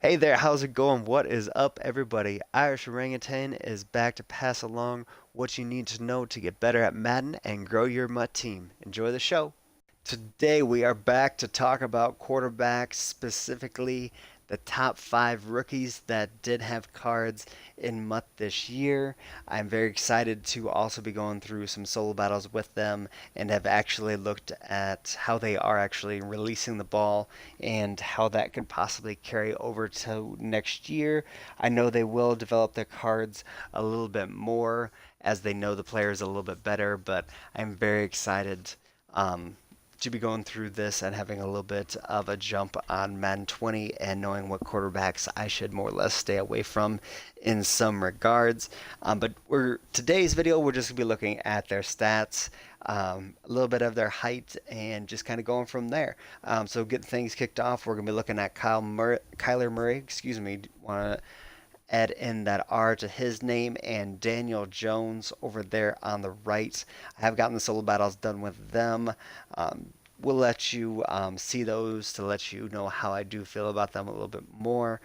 Hey there, how's it going? What is up, everybody? Irish Orangutan is back to pass along what you need to know to get better at Madden and grow your Mutt team. Enjoy the show. Today, we are back to talk about quarterbacks, specifically the top five rookies that did have cards in Mutt this year. I'm very excited to also be going through some solo battles with them and have actually looked at how they are actually releasing the ball and how that could possibly carry over to next year. I know they will develop their cards a little bit more as they know the players a little bit better, but I'm very excited. To be going through this and having a little bit of a jump on Madden 20 and knowing what quarterbacks I should more or less stay away from in some regards. But today's video, we're just gonna be looking at their stats, a little bit of their height, and just kind of going from there. So getting things kicked off, we're gonna be looking at Kyler Murray. Excuse me. Want to add in that R to his name, and Daniel Jones over there on the right. I have gotten the solo battles done with them. We'll let you see those to let you know how I do feel about them a little bit more.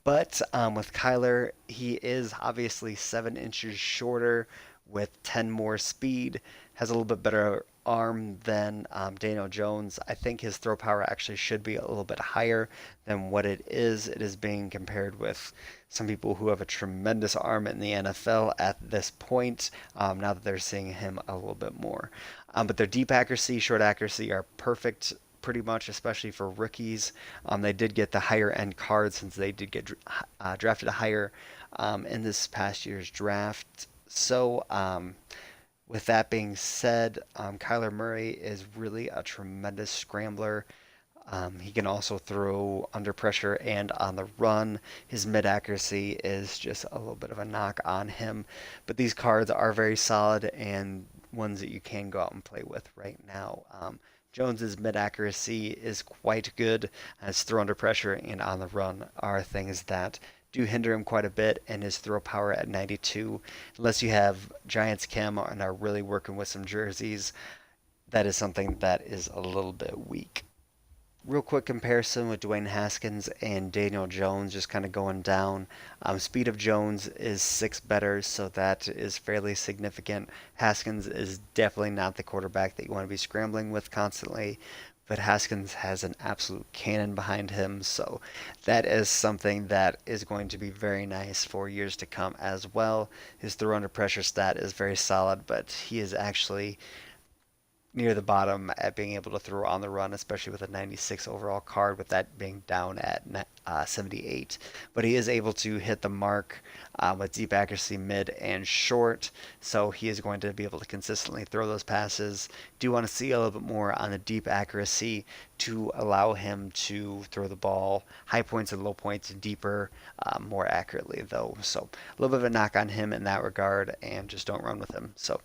But with Kyler, he is obviously 7 inches shorter with 10 more speed, has a little bit better arm than Daniel Jones. I think his throw power actually should be a little bit higher than what it is. It is being compared with some people who have a tremendous arm in the NFL at this point, now that they're seeing him a little bit more. But their deep accuracy, short accuracy are perfect pretty much, especially for rookies. They did get the higher end card since they did get drafted higher in this past year's draft. So, with that being said, Kyler Murray is really a tremendous scrambler. He can also throw under pressure and on the run. His mid accuracy is just a little bit of a knock on him. But these cards are very solid and ones that you can go out and play with right now. Jones's mid accuracy is quite good. His throw under pressure and on the run are things that do hinder him quite a bit, and his throw power at 92, unless you have Giants Chem and are really working with some jerseys, that is something that is a little bit weak. Real quick comparison with Dwayne Haskins and Daniel Jones, just kind of going down. Speed of Jones is 6 better, so that is fairly significant. Haskins is definitely not the quarterback that you want to be scrambling with constantly, but Haskins has an absolute cannon behind him, so that is something that is going to be very nice for years to come as well. His throw under pressure stat is very solid, but he is actually near the bottom at being able to throw on the run, especially with a 96 overall card, with that being down at 78. But he is able to hit the mark with deep accuracy, mid, and short, so he is going to be able to consistently throw those passes. Do want to see a little bit more on the deep accuracy to allow him to throw the ball high points and low points deeper, more accurately, though. So a little bit of a knock on him in that regard, and just don't run with him. So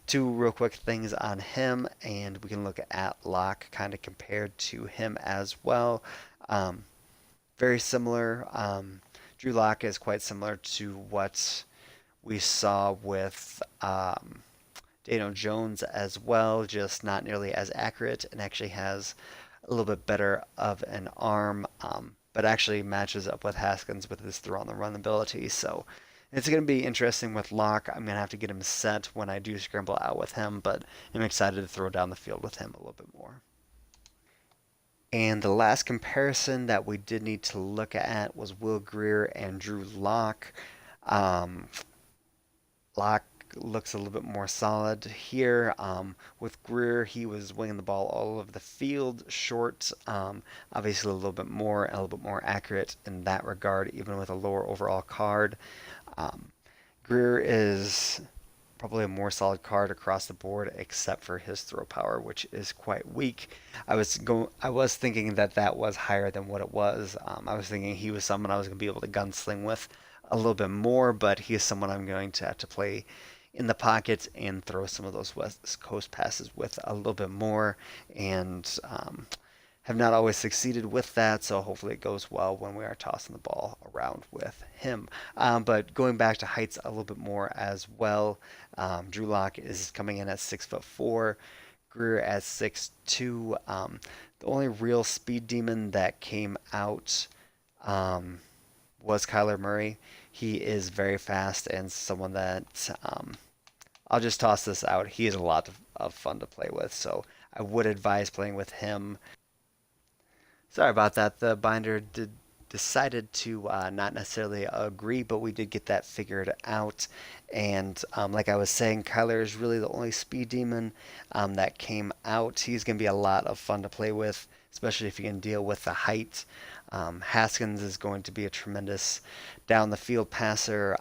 two real quick things on him, and we can look at Locke kind of compared to him as well. Um, Very similar. Drew Lock is quite similar to what we saw with Daniel Jones as well, just not nearly as accurate, and actually has a little bit better of an arm, but actually matches up with Haskins with his throw on the run ability. So it's going to be interesting with Locke. I'm going to have to get him set when I do scramble out with him, but I'm excited to throw down the field with him a little bit more. And the last comparison that we did need to look at was Will Greer and Drew Lock. Um, Lock looks a little bit more solid here. With Greer, he was winging the ball all over the field, short, obviously a little bit more, a little bit more accurate in that regard, even with a lower overall card. Um, Greer is probably a more solid card across the board, except for his throw power, which is quite weak. I was thinking that that was higher than what it was. I was thinking he was someone I was going to be able to gunsling with a little bit more, but he is someone I'm going to have to play in the pocket and throw some of those West Coast passes with a little bit more, and have not always succeeded with that, so hopefully it goes well when we are tossing the ball around with him. But going back to heights a little bit more as well, Drew Lock is coming in at 6'4", Greer at 6'2". The only real speed demon that came out was Kyler Murray. He is very fast and someone that I'll just toss this out. He is a lot of fun to play with, so I would advise playing with him. Sorry about that. The binder decided to not necessarily agree, but we did get that figured out. And like I was saying, Kyler is really the only speed demon that came out. He's going to be a lot of fun to play with, especially if you can deal with the height. Haskins is going to be a tremendous down the field passer,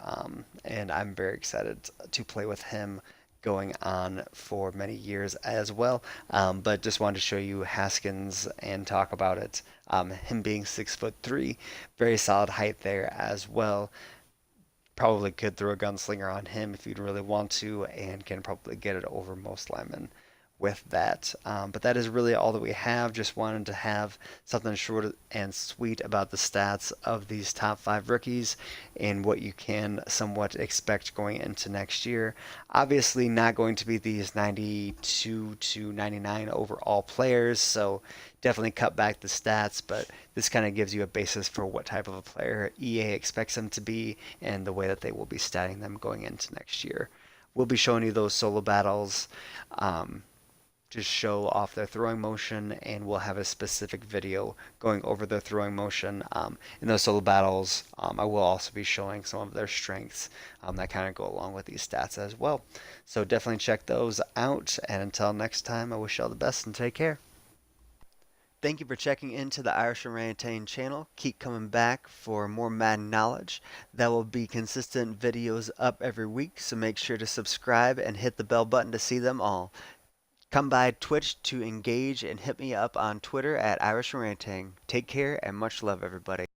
and I'm very excited to play with him going on for many years as well. But just wanted to show you Haskins and talk about it. Him being 6'3", very solid height there as well. Probably could throw a gunslinger on him if you'd really want to, and can probably get it over most linemen with that. But that is really all that we have. Just wanted to have something short and sweet about the stats of these top 5 rookies and what you can somewhat expect going into next year. Obviously, not going to be these 92 to 99 overall players, so definitely cut back the stats, but this kind of gives you a basis for what type of a player EA expects them to be and the way that they will be statting them going into next year. We'll be showing you those solo battles. Just show off their throwing motion, and we'll have a specific video going over their throwing motion. In those solo battles, I will also be showing some of their strengths that kind of go along with these stats as well. So definitely check those out, and until next time, I wish you all the best and take care. Thank you for checking into the Irish Orangutan channel. Keep coming back for more Madden knowledge. There will be consistent videos up every week, so make sure to subscribe and hit the bell button to see them all. Come by Twitch to engage and hit me up on Twitter at Irish Orangutan. Take care and much love, everybody.